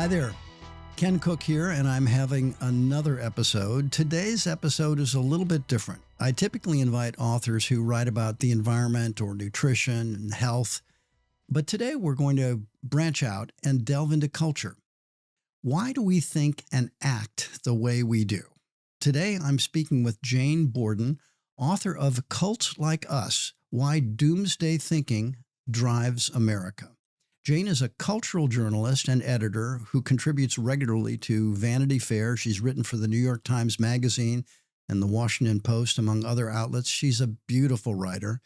Hi there. Ken Cook here, and I'm having another episode. Today's episode is a little bit different. I typically invite authors who write about the environment or nutrition and health, but today we're going to branch out and delve into culture. Why do we think and act the way we do? Today I'm speaking with Jane Borden, author of Cults Like Us: Why Doomsday Thinking Drives America. Jane is a cultural journalist and editor who contributes regularly to Vanity Fair. She's written for the New York Times Magazine and the Washington Post, among other outlets. She's a beautiful writer.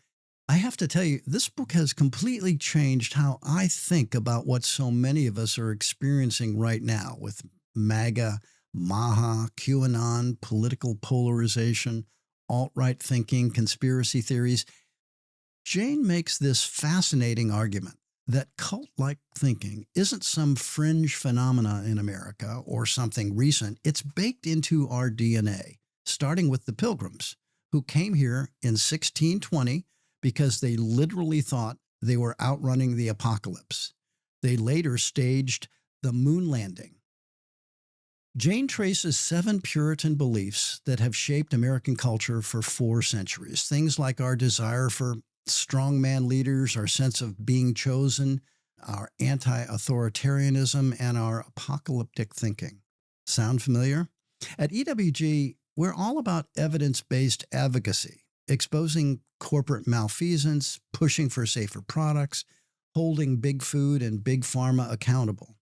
I have to tell you, this book has completely changed how I think about what so many of us are experiencing right now with MAGA, MAHA, QAnon, political polarization, alt-right thinking, conspiracy theories. Jane makes this fascinating argument that cult-like thinking isn't some fringe phenomena in America or something recent. It's baked into our DNA, starting with the Pilgrims, who came here in 1620 because they literally thought they were outrunning the apocalypse. They later staged the moon landing. Jane traces 7 Puritan beliefs that have shaped American culture for 4 centuries. Things like our desire for strongman leaders, our sense of being chosen, our anti-authoritarianism, and our apocalyptic thinking. Sound familiar? At EWG, we're all about evidence-based advocacy, exposing corporate malfeasance, pushing for safer products, holding big food and big pharma accountable.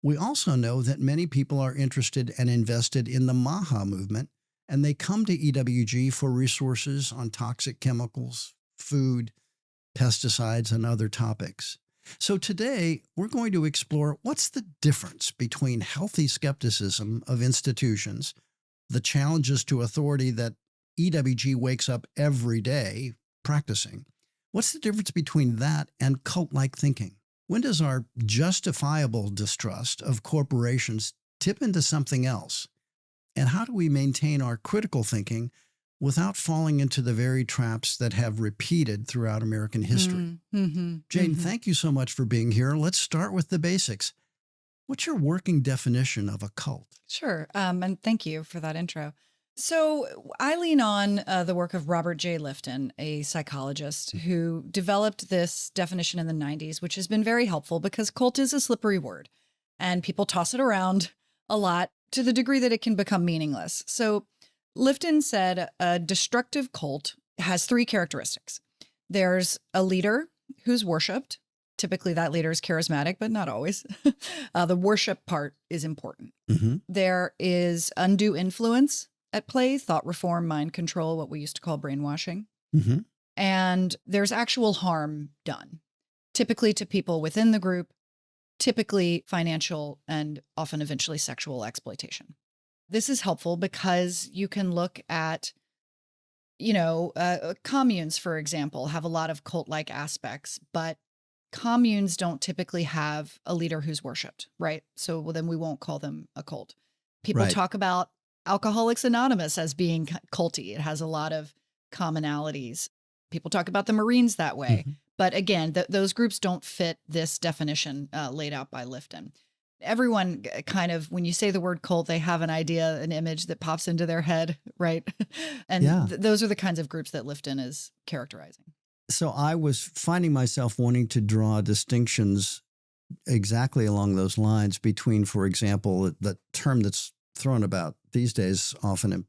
We also know that many people are interested and invested in the MAHA movement, and they come to EWG for resources on toxic chemicals, food, pesticides, and other topics. So today, we're going to explore what's the difference between healthy skepticism of institutions, the challenges to authority that EWG wakes up every day practicing. What's the difference between that and cult-like thinking? When does our justifiable distrust of corporations tip into something else? And how do we maintain our critical thinking without falling into the very traps that have repeated throughout American history? Jane, thank you so much for being here. Let's start with the basics. What's your working definition of a cult? Sure. And thank you for that intro. So I lean on the work of Robert J. Lifton, a psychologist who developed this definition in the 90s, which has been very helpful because cult is a slippery word and people toss it around a lot to the degree that it can become meaningless. So Lifton said a destructive cult has 3 characteristics. There's a leader who's worshipped. Typically that leader is charismatic, but not always. The worship part is important. There is undue influence at play, thought reform, mind control, what we used to call brainwashing. And there's actual harm done, typically to people within the group, typically financial and often eventually sexual exploitation. This is helpful because you can look at, communes, for example, have a lot of cult-like aspects, but communes don't typically have a leader who's worshipped, right? So then we won't call them a cult. People talk about Alcoholics Anonymous as being culty. It has a lot of commonalities. People talk about the Marines that way. But again, those groups don't fit this definition laid out by Lifton. Everyone kind of, when you say the word cult, they have an idea, an image that pops into their head, right? And those are the kinds of groups that Lifton is characterizing. So I was finding myself wanting to draw distinctions exactly along those lines between, for example, the term that's thrown about these days, often,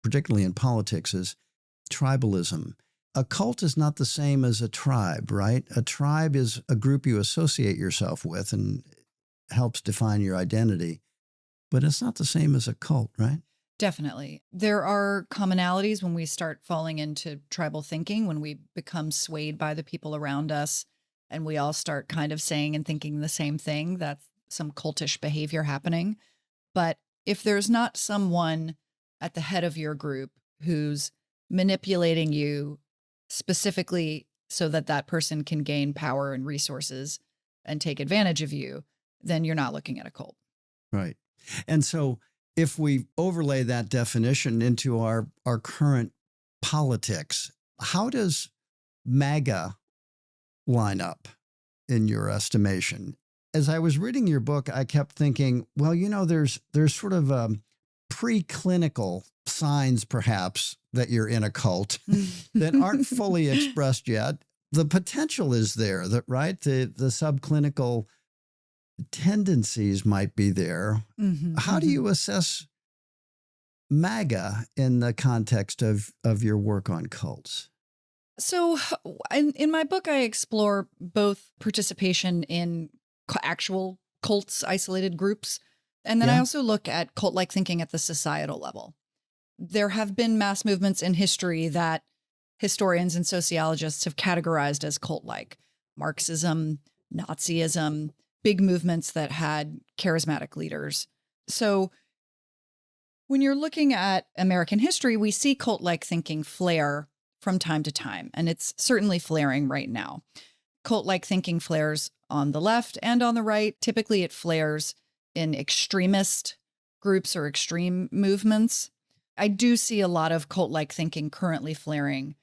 particularly in politics, is tribalism. A cult is not the same as a tribe, right? A tribe is a group you associate yourself with and helps define your identity, but it's not the same as a cult, right? Definitely. There are commonalities when we start falling into tribal thinking, when we become swayed by the people around us and we all start kind of saying and thinking the same thing. That's some cultish behavior happening. But if there's not someone at the head of your group who's manipulating you specifically so that that person can gain power and resources and take advantage of you, then you're not looking at a cult. Right. And so if we overlay that definition into our current politics, how does MAGA line up in your estimation? as I was reading your book, I kept thinking, well, there's sort of preclinical signs, perhaps, that you're in a cult that aren't fully expressed yet. The potential is there, right? The subclinical tendencies might be there. How do you assess MAGA in the context of your work on cults? So in my book, I explore both participation in actual cults, isolated groups, and then I also look at cult-like thinking at the societal level. There have been mass movements in history that historians and sociologists have categorized as cult-like. Marxism, Nazism, big movements that had charismatic leaders. So when you're looking at American history, we see cult-like thinking flare from time to time, and it's certainly flaring right now. Cult-like thinking flares on the left and on the right. Typically, it flares in extremist groups or extreme movements. I do see a lot of cult-like thinking currently flaring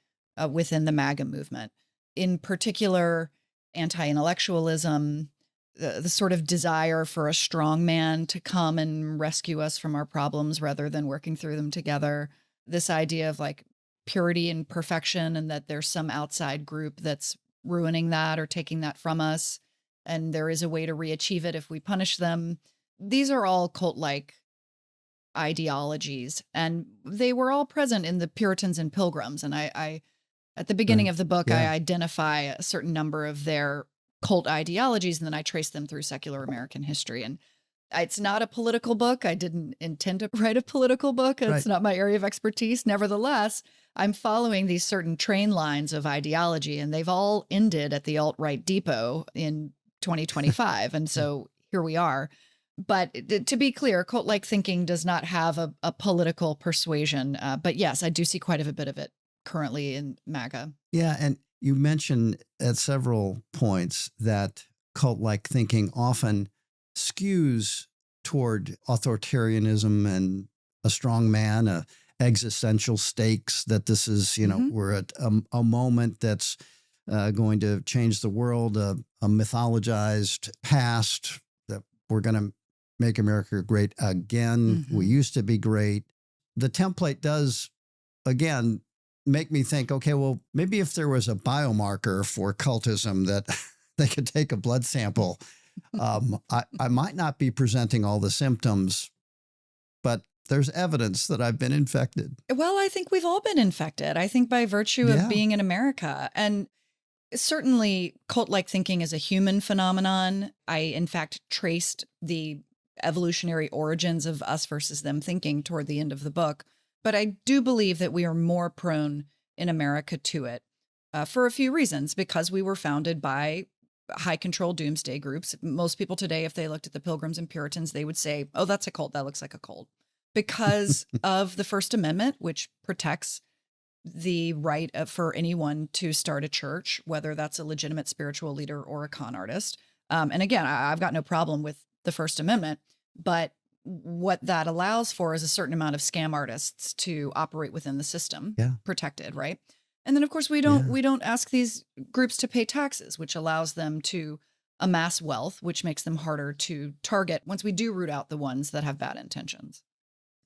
within the MAGA movement. In particular, anti-intellectualism, the sort of desire for a strong man to come and rescue us from our problems rather than working through them together. This idea of like purity and perfection, and that there's some outside group that's ruining that or taking that from us, and there is a way to re-achieve it if we punish them. These are all cult-like ideologies, and they were all present in the Puritans and Pilgrims. And I at the beginning of the book, I identify a certain number of their cult ideologies, and then I trace them through secular American history. And it's not a political book. I didn't intend to write a political book. It's not my area of expertise. Nevertheless, I'm following these certain train lines of ideology, and they've all ended at the alt-right depot in 2025. And so here we are. But to be clear, cult-like thinking does not have a political persuasion. But yes, I do see quite a bit of it currently in MAGA. Yeah, and you mentioned at several points that cult-like thinking often skews toward authoritarianism and a strong man, existential stakes, that this is, we're at a moment that's going to change the world, a mythologized past, that we're going to make America great again. We used to be great. The template does, again, make me think, okay, well, maybe if there was a biomarker for cultism that they could take a blood sample, I might not be presenting all the symptoms, but there's evidence that I've been infected. Well, I think we've all been infected. I think by virtue of being in America. And certainly cult-like thinking is a human phenomenon. I, in fact, traced the evolutionary origins of us versus them thinking toward the end of the book. But I do believe that we are more prone in America to it for a few reasons, because we were founded by high control doomsday groups. Most people today, if they looked at the Pilgrims and Puritans, they would say, oh, that's a cult. That looks like a cult. Because of the First Amendment, which protects the right for anyone to start a church, whether that's a legitimate spiritual leader or a con artist. And again, I've got no problem with the First Amendment, but what that allows for is a certain amount of scam artists to operate within the system, protected, right? And then, of course, we don't ask these groups to pay taxes, which allows them to amass wealth, which makes them harder to target once we do root out the ones that have bad intentions.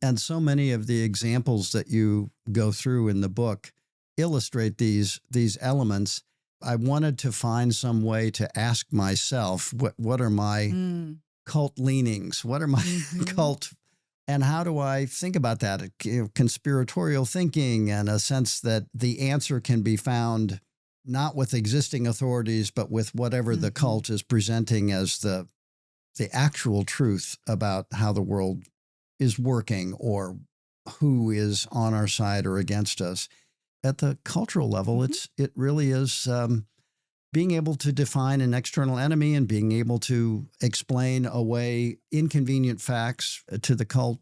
And so many of the examples that you go through in the book illustrate these elements. I wanted to find some way to ask myself, what are my cult leanings? What are my cult, and how do I think about that? Conspiratorial thinking, and a sense that the answer can be found not with existing authorities, but with whatever the cult is presenting as the actual truth about how the world is working or who is on our side or against us. At the cultural level, it really is being able to define an external enemy and being able to explain away inconvenient facts to the cult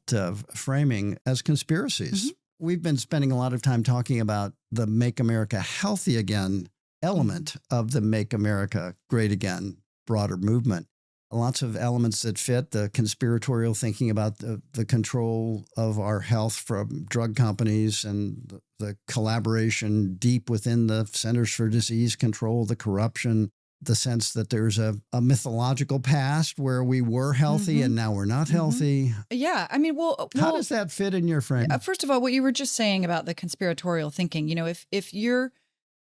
framing as conspiracies. We've been spending a lot of time talking about the Make America Healthy Again element of the Make America Great Again broader movement. Lots of elements that fit the conspiratorial thinking about the control of our health from drug companies and the collaboration deep within the Centers for Disease Control, the corruption, the sense that there's a mythological past where we were healthy and now we're not healthy. Yeah. I mean, How does that fit in your frame? First of all, what you were just saying about the conspiratorial thinking, if you're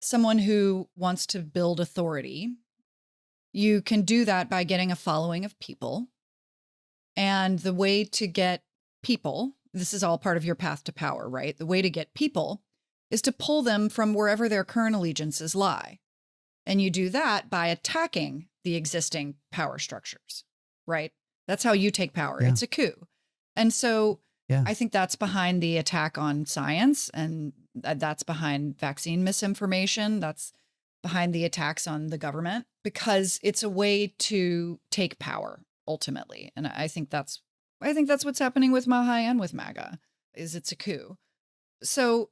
someone who wants to build authority, you can do that by getting a following of people. And the way to get people, this is all part of your path to power, right? The way to get people is to pull them from wherever their current allegiances lie. And you do that by attacking the existing power structures, right? That's how you take power. Yeah. It's a coup. And so Yeah. I think that's behind the attack on science, and that's behind vaccine misinformation. That's behind the attacks on the government, because it's a way to take power ultimately. And I think that's what's happening with Maha and with MAGA, is it's a coup. So,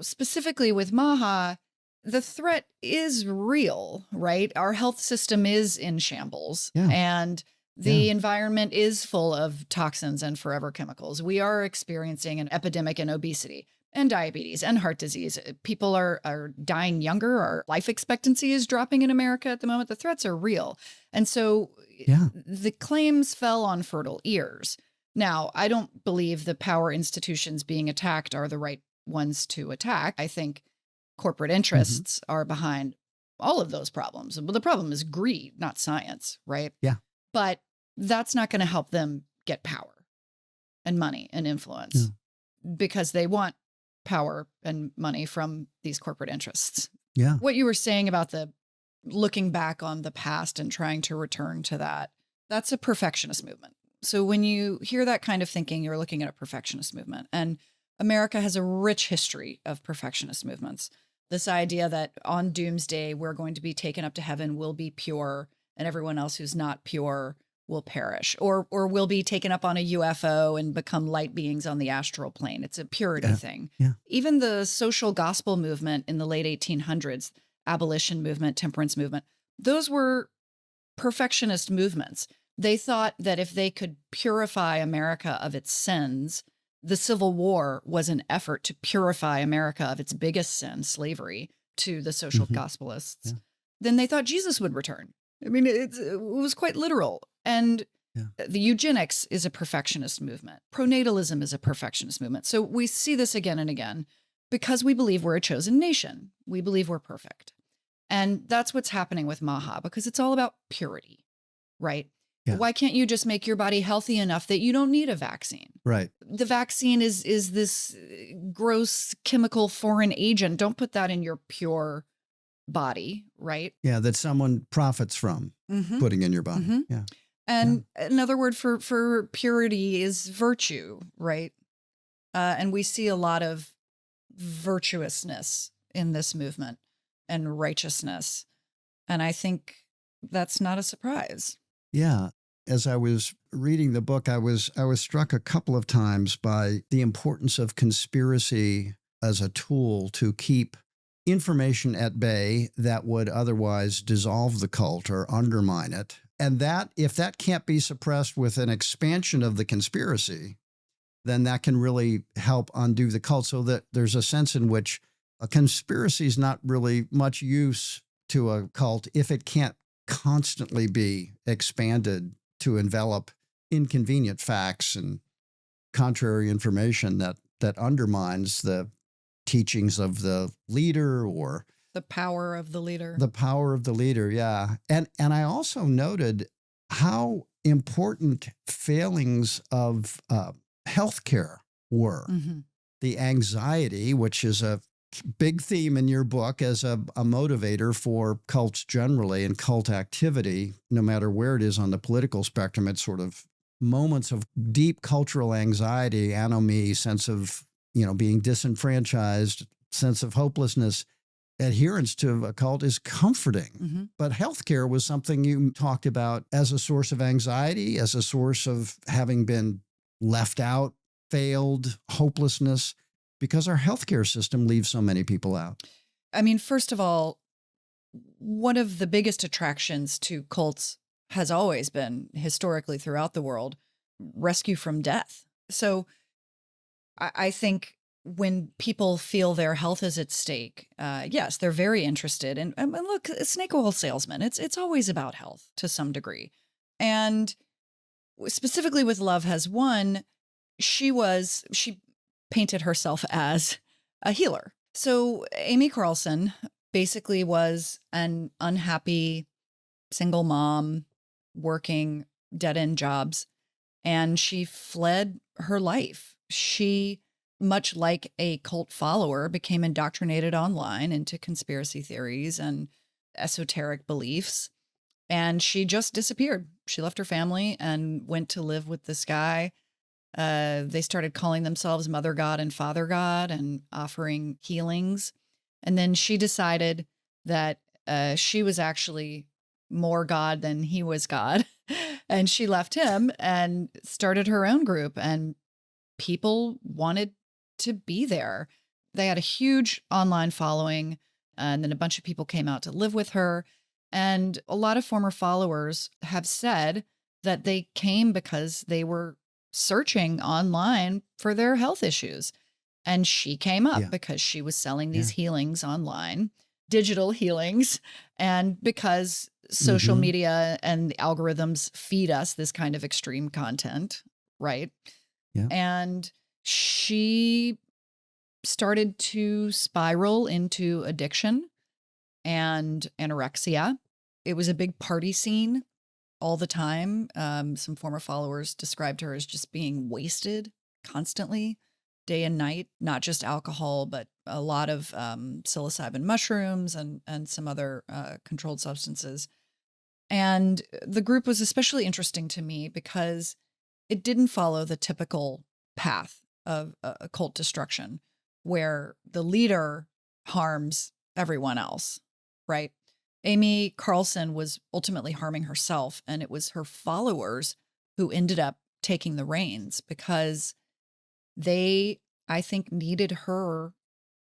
specifically with Maha, the threat is real, right? Our health system is in shambles, and the environment is full of toxins and forever chemicals. We are experiencing an epidemic in obesity and diabetes and heart disease. People are dying younger. Our life expectancy is dropping in America at the moment. The threats are real. And so the claims fell on fertile ears. Now, I don't believe the power institutions being attacked are the right ones to attack. I think corporate interests are behind all of those problems. Well, the problem is greed, not science, right? Yeah. But that's not going to help them get power and money and influence because they want power and money from these corporate interests. Yeah. What you were saying about the looking back on the past and trying to return to that, that's a perfectionist movement. So when you hear that kind of thinking, you're looking at a perfectionist movement. And America has a rich history of perfectionist movements. This idea that on Doomsday, we're going to be taken up to heaven, will be pure, and everyone else who's not pure will perish, or will be taken up on a UFO and become light beings on the astral plane. It's a purity thing. Yeah. Even the social gospel movement in the late 1800s, abolition movement, temperance movement, those were perfectionist movements. They thought that if they could purify America of its sins, the Civil War was an effort to purify America of its biggest sin, slavery, to the social gospelists. Yeah. Then they thought Jesus would return. I mean, it was quite literal. And the eugenics is a perfectionist movement. Pronatalism is a perfectionist movement. So we see this again and again because we believe we're a chosen nation. We believe we're perfect. And that's what's happening with Maha, because it's all about purity, right? Yeah. Why can't you just make your body healthy enough that you don't need a vaccine? Right. The vaccine is this gross chemical foreign agent. Don't put that in your pure body, right? Yeah, that someone profits from putting in your body. Yeah. And another word for purity is virtue, right? And we see a lot of virtuousness in this movement and righteousness. And I think that's not a surprise. Yeah. As I was reading the book, I was struck a couple of times by the importance of conspiracy as a tool to keep information at bay that would otherwise dissolve the cult or undermine it. And that, if that can't be suppressed with an expansion of the conspiracy, then that can really help undo the cult, so that there's a sense in which a conspiracy is not really much use to a cult if it can't constantly be expanded to envelop inconvenient facts and contrary information that undermines the teachings of the leader or the power of the leader. The power of the leader, yeah. And I also noted how important failings of healthcare were. The anxiety, which is a big theme in your book as a motivator for cults generally and cult activity, no matter where it is on the political spectrum. It's sort of moments of deep cultural anxiety, anomie, sense of, being disenfranchised, sense of hopelessness. Adherence to a cult is comforting. But healthcare was something you talked about as a source of anxiety, as a source of having been left out, failed, hopelessness, because our healthcare system leaves so many people out. I mean, first of all, one of the biggest attractions to cults has always been, historically throughout the world, rescue from death. So I think when people feel their health is at stake, yes, they're very interested. And look, snake oil salesman, it's always about health to some degree. And specifically with Love Has Won, she painted herself as a healer. So Amy Carlson basically was an unhappy single mom working dead-end jobs, and she fled her life. She, much like a cult follower, became indoctrinated online into conspiracy theories and esoteric beliefs, and she just disappeared. She left her family and went to live with this guy. They started calling themselves Mother God and Father God and offering healings. And then she decided that she was actually more God than he was God. And she left him and started her own group. And people wanted to be there. They had a huge online following. And then a bunch of people came out to live with her. And a lot of former followers have said that they came because they were searching online for their health issues. And she came up because she was selling these healings online, digital healings. And because social media and the algorithms feed us this kind of extreme content, right? Yeah. And she started to spiral into addiction and anorexia. It was a big party scene all the time. Some former followers described her as just being wasted constantly, day and night, not just alcohol, but a lot of psilocybin mushrooms and some other controlled substances. And the group was especially interesting to me because it didn't follow the typical path of cult destruction, where the leader harms everyone else, right? Amy Carlson was ultimately harming herself, and it was her followers who ended up taking the reins because they, I think, needed her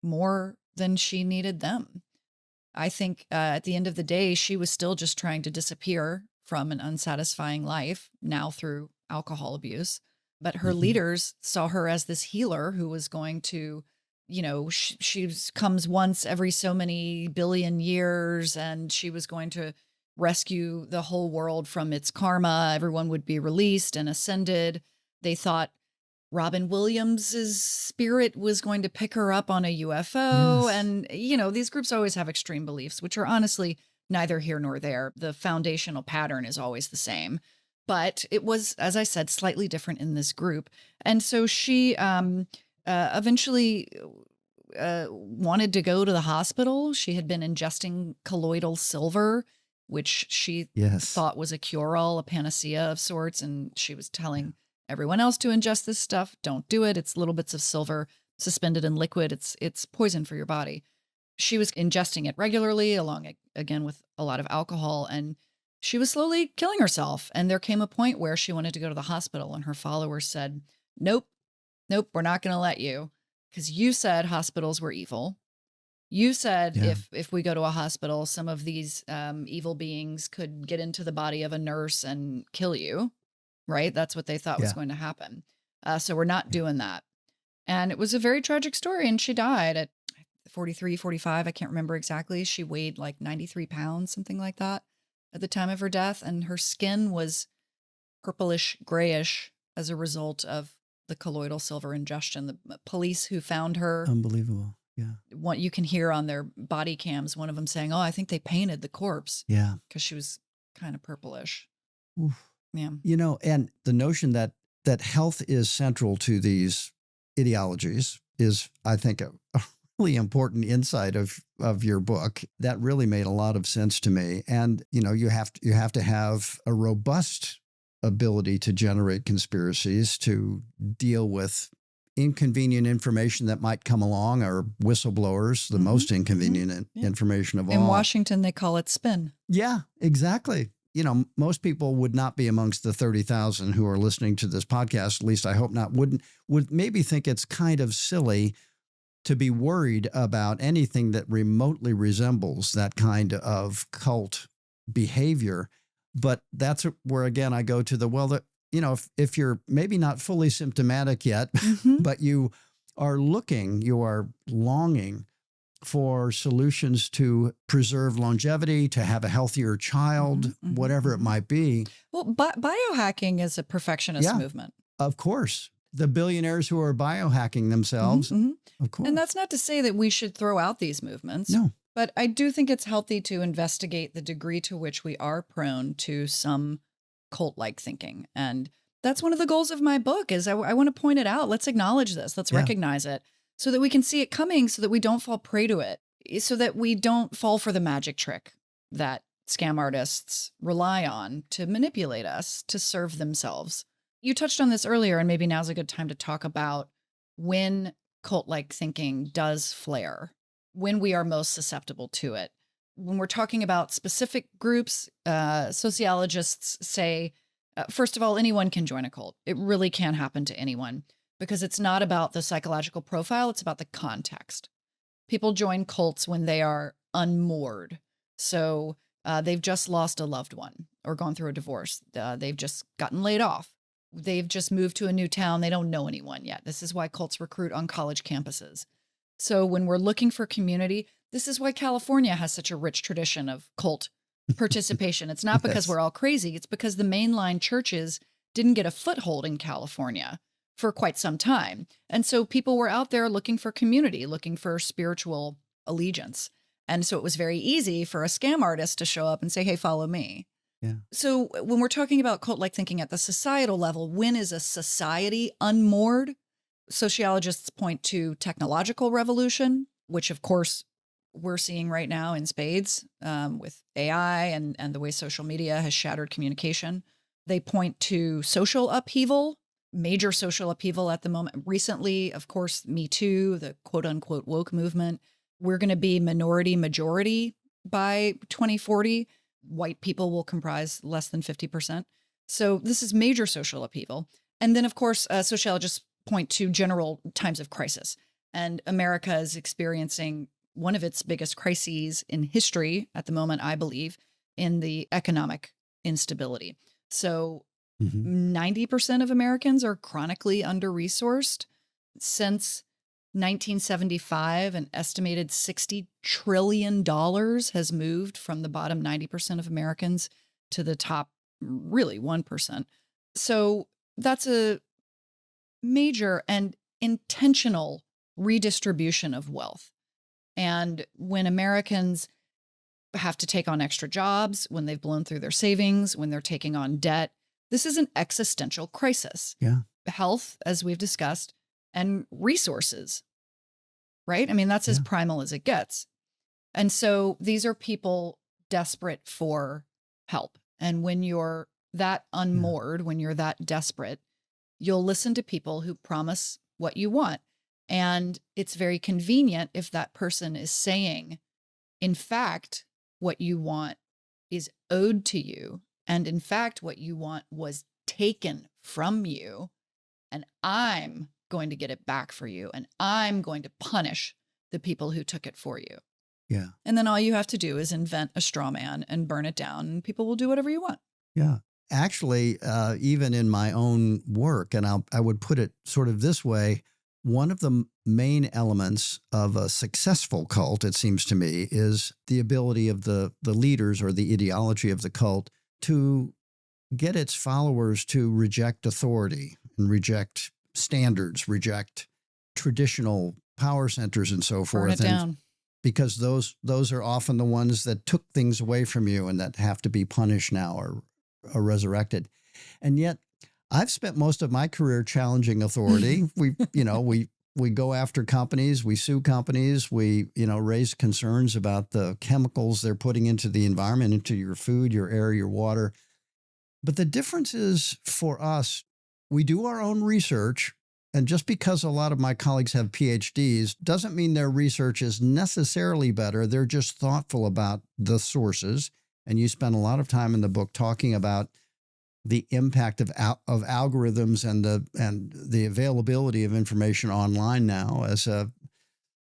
more than she needed them. I think at the end of the day, she was still just trying to disappear from an unsatisfying life, now through alcohol abuse. But her leaders saw her as this healer who was going to, she comes once every so many billion years, and she was going to rescue the whole world from its karma. Everyone would be released and ascended. They thought Robin Williams's spirit was going to pick her up on a UFO. Yes. And, these groups always have extreme beliefs, which are honestly neither here nor there. The foundational pattern is always the same. But it was, as I said, slightly different in this group. And so she eventually wanted to go to the hospital. She had been ingesting colloidal silver, which she thought was a cure-all, a panacea of sorts. And she was telling everyone else to ingest this stuff. Don't do it. It's little bits of silver suspended in liquid. It's poison for your body. She was ingesting it regularly, along again with a lot of alcohol, and she was slowly killing herself. And there came a point where she wanted to go to the hospital, and her followers said, nope, we're not going to let you, because you said hospitals were evil. You said if we go to a hospital, some of these evil beings could get into the body of a nurse and kill you, right? That's what they thought was going to happen. So we're not doing that. And it was a very tragic story. And she died at 43, 45. I can't remember exactly. She weighed like 93 pounds, something like that, at the time of her death. And her skin was purplish grayish as a result of the colloidal silver ingestion. The police who found her. Unbelievable. Yeah. What you can hear on their body cams, one of them saying, I think they painted the corpse. Yeah. Because she was kind of purplish. Oof. Yeah. And the notion that health is central to these ideologies is, I think, a really important insight of your book. That really made a lot of sense to me. And, you have to have a robust ability to generate conspiracies, to deal with inconvenient information that might come along, or whistleblowers, the most inconvenient information of all. In Washington, they call it spin. Yeah, exactly. Most people would not be amongst the 30,000 who are listening to this podcast, at least I hope not, would maybe think it's kind of silly to be worried about anything that remotely resembles that kind of cult behavior. But that's where, again, I go to if you're maybe not fully symptomatic yet, but you are looking, you are longing for solutions to preserve longevity, to have a healthier child, whatever it might be. Well, biohacking is a perfectionist movement. Of course. The billionaires who are biohacking themselves, of course. And that's not to say that we should throw out these movements. No. But I do think it's healthy to investigate the degree to which we are prone to some cult-like thinking. And that's one of the goals of my book is I want to point it out. Let's acknowledge this. Let's recognize it so that we can see it coming, so that we don't fall prey to it, so that we don't fall for the magic trick that scam artists rely on to manipulate us to serve themselves. You touched on this earlier, and maybe now's a good time to talk about when cult-like thinking does flare, when we are most susceptible to it. When we're talking about specific groups, sociologists say, first of all, anyone can join a cult. It really can happen to anyone because it's not about the psychological profile. It's about the context. People join cults when they are unmoored. So they've just lost a loved one or gone through a divorce. They've just gotten laid off. They've just moved to a new town. They don't know anyone yet. This is why cults recruit on college campuses. So when we're looking for community, this is why California has such a rich tradition of cult participation. It's not because we're all crazy. It's because the mainline churches didn't get a foothold in California for quite some time. And so people were out there looking for community, looking for spiritual allegiance. And so it was very easy for a scam artist to show up and say, hey, follow me. Yeah. So when we're talking about cult-like thinking at the societal level, when is a society unmoored? Sociologists point to technological revolution, which of course we're seeing right now in spades with AI and the way social media has shattered communication. They point to social upheaval, major social upheaval at the moment. Recently, of course, Me Too, the quote unquote woke movement. We're going to be minority majority by 2040. White people will comprise less than 50%. So this is major social upheaval. And then, of course, sociologists point to general times of crisis. And America is experiencing one of its biggest crises in history at the moment, I believe, in the economic instability. So 90% of Americans are chronically under-resourced. Since 1975, an estimated $60 trillion has moved from the bottom 90% of Americans to the top, really 1%. So that's a major and intentional redistribution of wealth. And when Americans have to take on extra jobs, when they've blown through their savings, when they're taking on debt, this is an existential crisis. Yeah. Health, as we've discussed, and resources, right? I mean, that's as primal as it gets. And so these are people desperate for help. And when you're that unmoored, when you're that desperate, you'll listen to people who promise what you want. And it's very convenient if that person is saying, in fact, what you want is owed to you. And in fact, what you want was taken from you. And I'm going to get it back for you. And I'm going to punish the people who took it for you. Yeah. And then all you have to do is invent a straw man and burn it down, and people will do whatever you want. Yeah. Actually, even in my own work, and I would put it sort of this way, one of the main elements of a successful cult, it seems to me, is the ability of the leaders or the ideology of the cult to get its followers to reject authority and reject standards, reject traditional power centers and so forth. Burn it down. Because those are often the ones that took things away from you and that have to be punished now or resurrected. And yet I've spent most of my career challenging authority. We go after companies, we sue companies, we, raise concerns about the chemicals they're putting into the environment, into your food, your air, your water. But the difference is for us, we do our own research. And just because a lot of my colleagues have PhDs doesn't mean their research is necessarily better. They're just thoughtful about the sources. And you spend a lot of time in the book talking about the impact of algorithms and the availability of information online now as an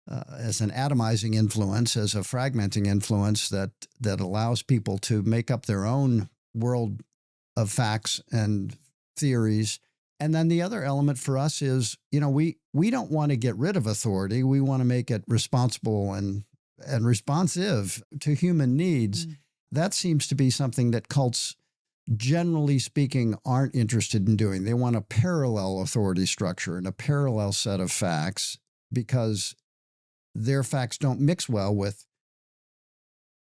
atomizing influence, as a fragmenting influence that allows people to make up their own world of facts and theories And then the other element for us is, we don't want to get rid of authority. We want to make it responsible and responsive to human needs. Mm. That seems to be something that cults, generally speaking, aren't interested in doing. They want a parallel authority structure and a parallel set of facts because their facts don't mix well with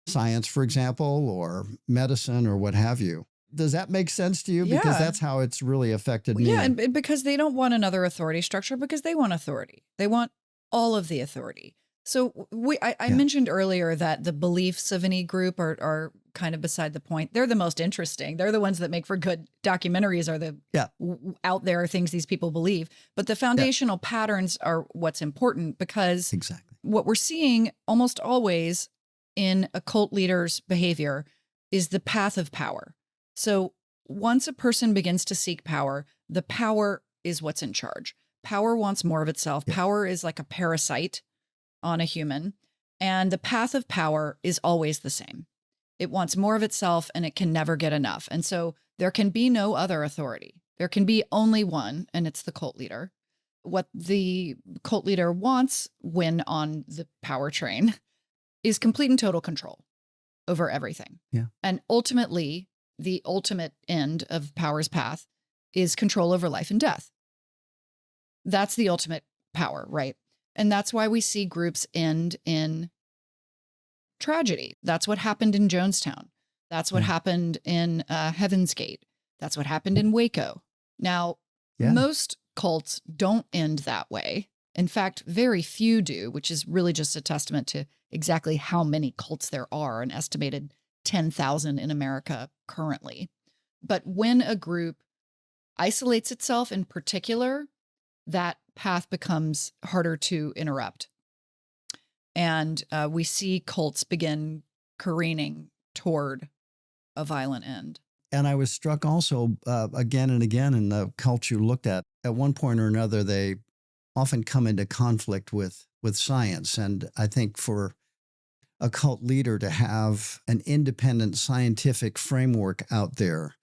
science, for example, or medicine or what have you. Does that make sense to you? Because Yeah. that's how it's really affected me. Yeah, and because they don't want another authority structure, because they want authority. They want all of the authority. So I Yeah. mentioned earlier that the beliefs of any group are kind of beside the point. They're the most interesting. They're the ones that make for good documentaries, are the Yeah. out there things these people believe. But the foundational patterns are what's important, because Exactly. what we're seeing almost always in a cult leader's behavior is the path of power. So once a person begins to seek power, the power is what's in charge. Power wants more of itself. Yeah. Power is like a parasite on a human. And the path of power is always the same. It wants more of itself and it can never get enough. And so there can be no other authority. There can be only one, and it's the cult leader. What the cult leader wants when on the power train is complete and total control over everything. Yeah. And ultimately, the ultimate end of power's path is control over life and death. That's the ultimate power, right? And that's why we see groups end in tragedy. That's what happened in Jonestown. That's what happened in Heaven's Gate. That's what happened in Waco. Now, most cults don't end that way. In fact, very few do, which is really just a testament to exactly how many cults there are, an estimated 10,000 in America currently. But when a group isolates itself in particular, that path becomes harder to interrupt. And we see cults begin careening toward a violent end. And I was struck also again and again in the cults you looked at one point or another, they often come into conflict with science. And I think for a cult leader to have an independent scientific framework out there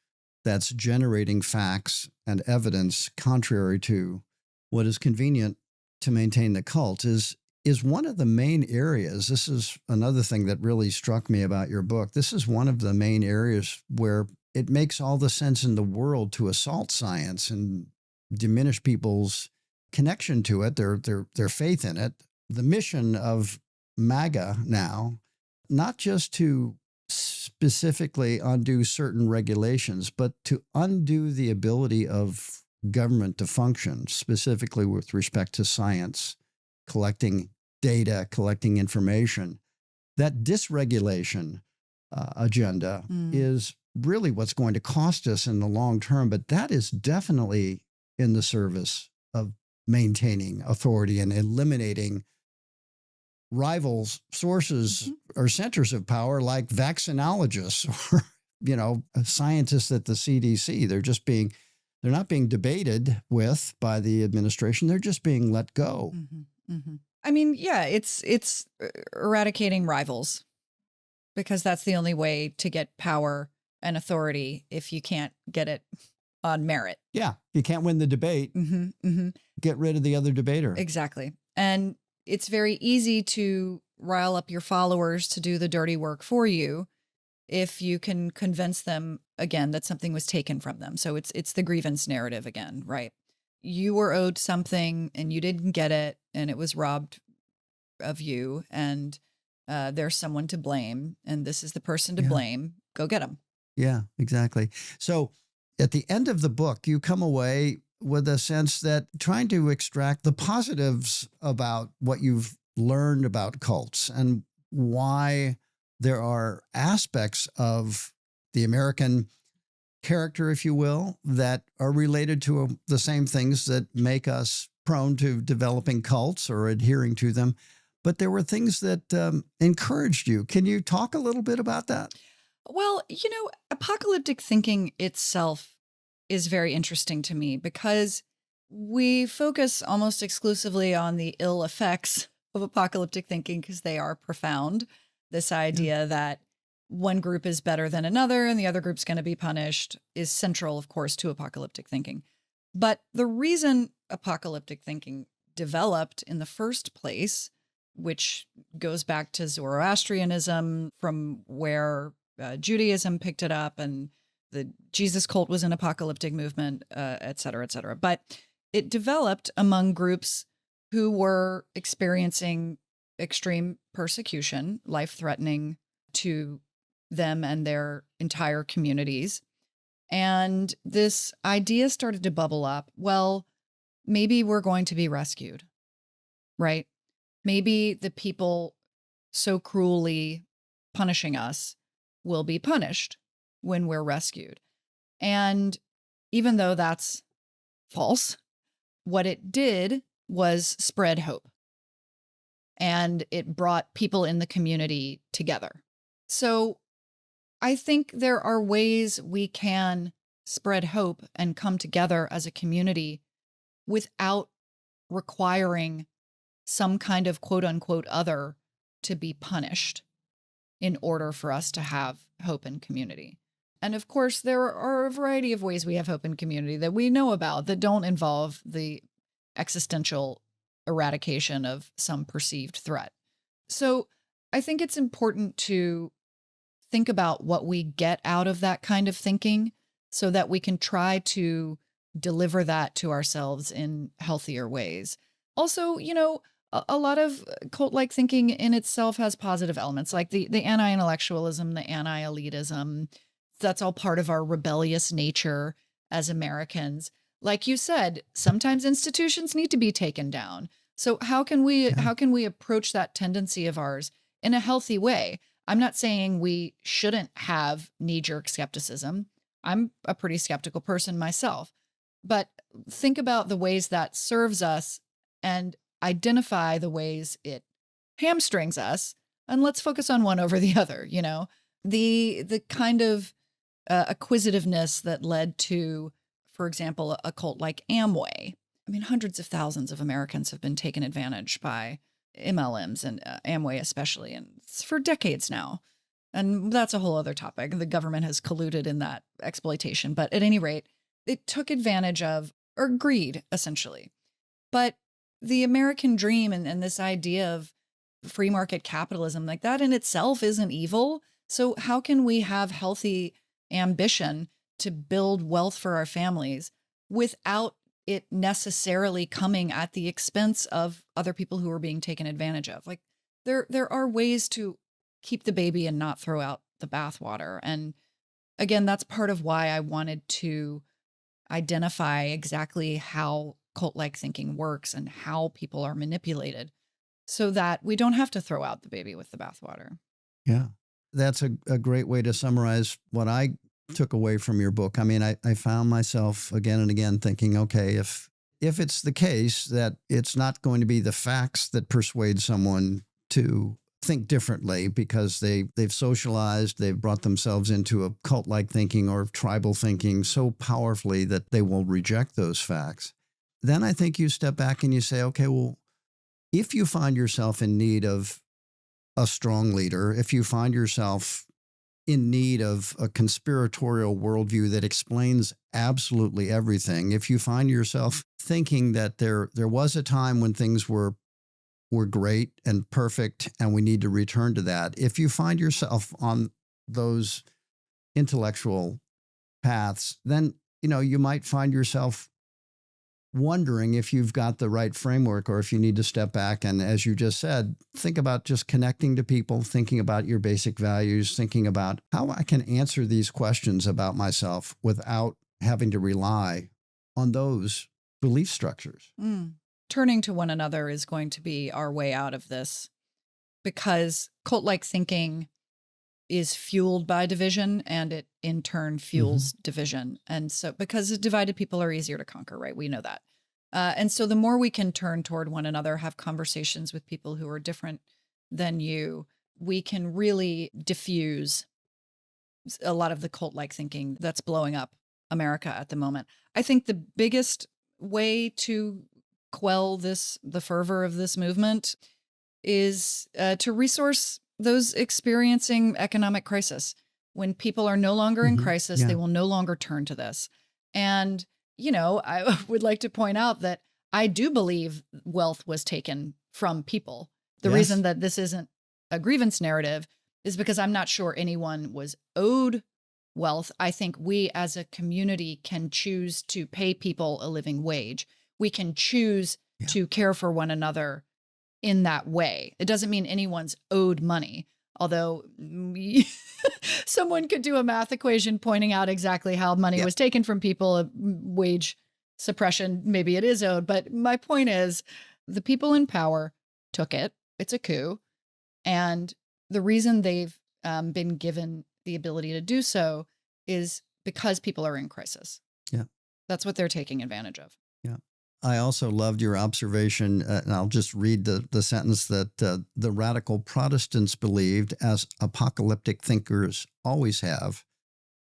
that's generating facts and evidence contrary to what is convenient to maintain the cult is one of the main areas. This is another thing that really struck me about your book. This is one of the main areas where it makes all the sense in the world to assault science and diminish people's connection to it, their faith in it. The mission of MAGA now, not just to specifically undo certain regulations, but to undo the ability of government to function, specifically with respect to science, collecting data, collecting information. That dysregulation agenda is really what's going to cost us in the long term, but that is definitely in the service of maintaining authority and eliminating rivals, sources, or centers of power like vaccinologists or, scientists at the CDC. They're not being debated with by the administration. They're just being let go. Mm-hmm, mm-hmm. I mean, yeah, it's eradicating rivals, because that's the only way to get power and authority if you can't get it on merit. Yeah, you can't win the debate. Mm-hmm, mm-hmm. Get rid of the other debater. Exactly. And it's very easy to rile up your followers to do the dirty work for you if you can convince them, again, that something was taken from them. So it's the grievance narrative again, right? You were owed something and you didn't get it, and it was robbed of you, and there's someone to blame, and this is the person to blame. Go get them. Yeah, exactly. So at the end of the book, you come away with a sense that trying to extract the positives about what you've learned about cults and why there are aspects of the American character, if you will, that are related to the same things that make us prone to developing cults or adhering to them. But there were things that encouraged you. Can you talk a little bit about that? Well, apocalyptic thinking itself is very interesting to me, because we focus almost exclusively on the ill effects of apocalyptic thinking because they are profound. This idea that one group is better than another and the other group's going to be punished is central, of course, to apocalyptic thinking. But the reason apocalyptic thinking developed in the first place, which goes back to Zoroastrianism, from where Judaism picked it up, and the Jesus cult was an apocalyptic movement, et cetera, et cetera. But it developed among groups who were experiencing extreme persecution, life-threatening to them and their entire communities. And this idea started to bubble up. Well, maybe we're going to be rescued, right? Maybe the people so cruelly punishing us will be punished when we're rescued. And even though that's false, what it did was spread hope. And it brought people in the community together. So I think there are ways we can spread hope and come together as a community without requiring some kind of quote unquote other to be punished in order for us to have hope in community. And of course, there are a variety of ways we have hope in community that we know about that don't involve the existential eradication of some perceived threat. So I think it's important to think about what we get out of that kind of thinking so that we can try to deliver that to ourselves in healthier ways. Also, a lot of cult-like thinking in itself has positive elements, like the anti-intellectualism, the anti-elitism. That's all part of our rebellious nature as Americans. Like you said, sometimes institutions need to be taken down. So how can we approach that tendency of ours in a healthy way? I'm not saying we shouldn't have knee-jerk skepticism. I'm a pretty skeptical person myself. But think about the ways that serves us and identify the ways it hamstrings us, and let's focus on one over the other. The kind of acquisitiveness that led to, for example, a cult like Amway. I mean, hundreds of thousands of Americans have been taken advantage by MLMs and Amway especially, and it's for decades now. And that's a whole other topic. The government has colluded in that exploitation. But at any rate, it took advantage of, or greed, essentially. But the American dream and this idea of free market capitalism, like that in itself isn't evil. So how can we have healthy ambition to build wealth for our families without it necessarily coming at the expense of other people who are being taken advantage of? Like there are ways to keep the baby and not throw out the bathwater. And again, that's part of why I wanted to identify exactly how cult-like thinking works and how people are manipulated so that we don't have to throw out the baby with the bathwater. Yeah, that's a great way to summarize what I took away from your book. I mean, I found myself again and again thinking, okay, if it's the case that it's not going to be the facts that persuade someone to think differently because they've socialized, they've brought themselves into a cult-like thinking or tribal thinking so powerfully that they will reject those facts, then I think you step back and you say, okay, well, if you find yourself in need of a strong leader, if you find yourself in need of a conspiratorial worldview that explains absolutely everything, if you find yourself thinking that there was a time when things were great and perfect and we need to return to that, if you find yourself on those intellectual paths, then you might find yourself wondering if you've got the right framework or if you need to step back and, as you just said, think about just connecting to people, thinking about your basic values, thinking about how I can answer these questions about myself without having to rely on those belief structures. Turning to one another is going to be our way out of this, because cult-like thinking is fueled by division, and it in turn fuels division. And so, because divided people are easier to conquer, right? We know that. And so the more we can turn toward one another, have conversations with people who are different than you, we can really diffuse a lot of the cult-like thinking that's blowing up America at the moment. I think the biggest way to quell the fervor of this movement is to resource those experiencing economic crisis. When people are no longer in crisis, they will no longer turn to this. And, I would like to point out that I do believe wealth was taken from people. The Yes. reason that this isn't a grievance narrative is because I'm not sure anyone was owed wealth. I think we as a community can choose to pay people a living wage. We can choose Yeah. to care for one another in that way. It doesn't mean anyone's owed money, although someone could do a math equation pointing out exactly how money Yeah. was taken from people, wage suppression, maybe it is owed. But my point is the people in power took it. It's a coup. And the reason they've been given the ability to do so is because people are in crisis. Yeah. That's what they're taking advantage of. Yeah. I also loved your observation, and I'll just read the sentence that the radical Protestants believed, as apocalyptic thinkers always have,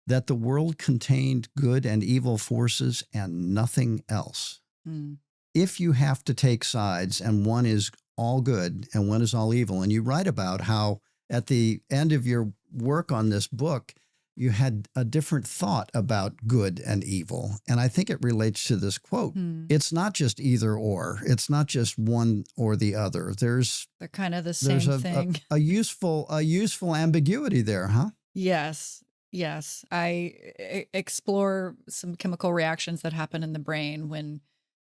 that the world contained good and evil forces and nothing else. Mm. If you have to take sides and one is all good and one is all evil, and you write about how at the end of your work on this book, you had a different thought about good and evil. And I think it relates to this quote. It's not just either or. It's not just one or the other. They're kind of the same thing. A useful ambiguity there, huh? Yes. I explore some chemical reactions that happen in the brain when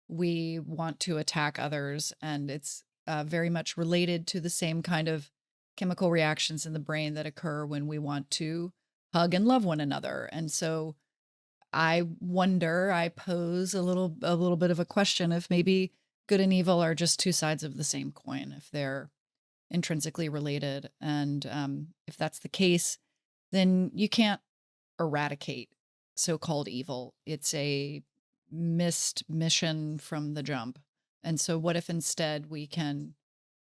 we want to attack others. And it's very much related to the same kind of chemical reactions in the brain that occur when we want to hug and love one another. And so I pose a little bit of a question if maybe good and evil are just two sides of the same coin, if they're intrinsically related. And if that's the case, then you can't eradicate so-called evil. It's a missed mission from the jump. And so what if instead we can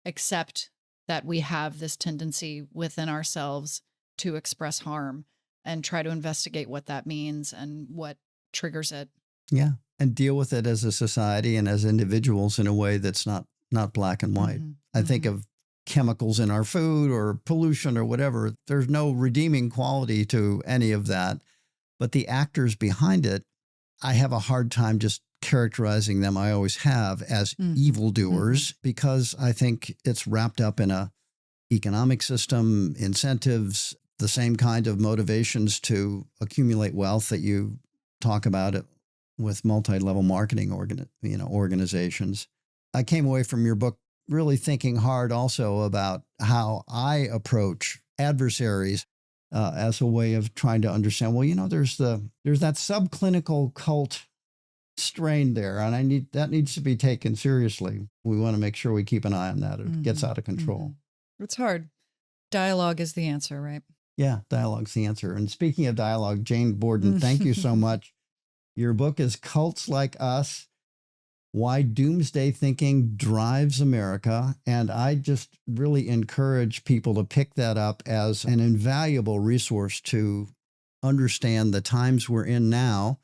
accept that we have this tendency within ourselves to express harm and try to investigate what that means and what triggers it. Yeah. And deal with it as a society and as individuals in a way that's not black and white. I think of chemicals in our food or pollution or whatever. There's no redeeming quality to any of that. But the actors behind it, I have a hard time just characterizing them, I always have, as evildoers, because I think it's wrapped up in a economic system, incentives, the same kind of motivations to accumulate wealth that you talk about it with multi-level marketing organizations. I came away from your book really thinking hard also about how I approach adversaries as a way of trying to understand, well, there's that subclinical cult strain there, and that needs to be taken seriously. We want to make sure we keep an eye on that. It gets out of control. It's hard. Dialogue is the answer, right? Yeah, dialogue's the answer. And speaking of dialogue, Jane Borden, thank you so much. Your book is Cults Like Us: Why Doomsday Thinking Drives America. And I just really encourage people to pick that up as an invaluable resource to understand the times we're in now,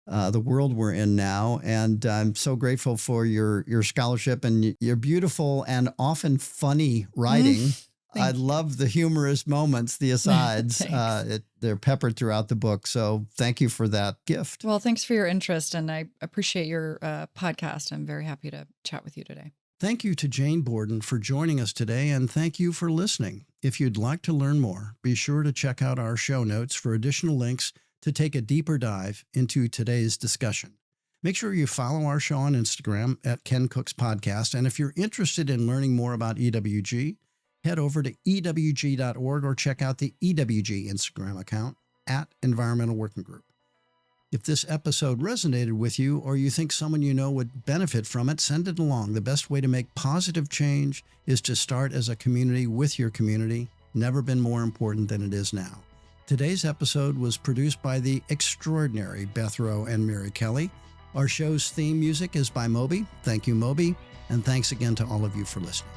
the world we're in now. And I'm so grateful for your scholarship and your beautiful and often funny writing. I love the humorous moments, the asides. They're peppered throughout the book. So thank you for that gift. Well, thanks for your interest, and I appreciate your podcast. I'm very happy to chat with you today. Thank you to Jane Borden for joining us today, and thank you for listening. If you'd like to learn more, be sure to check out our show notes for additional links to take a deeper dive into today's discussion. Make sure you follow our show on Instagram at Ken Cook's Podcast, and if you're interested in learning more about EWG, head over to ewg.org or check out the EWG Instagram account at Environmental Working Group. If this episode resonated with you or you think someone you know would benefit from it, send it along. The best way to make positive change is to start as a community with your community. Never been more important than it is now. Today's episode was produced by the extraordinary Beth Rowe and Mary Kelly. Our show's theme music is by Moby. Thank you, Moby. And thanks again to all of you for listening.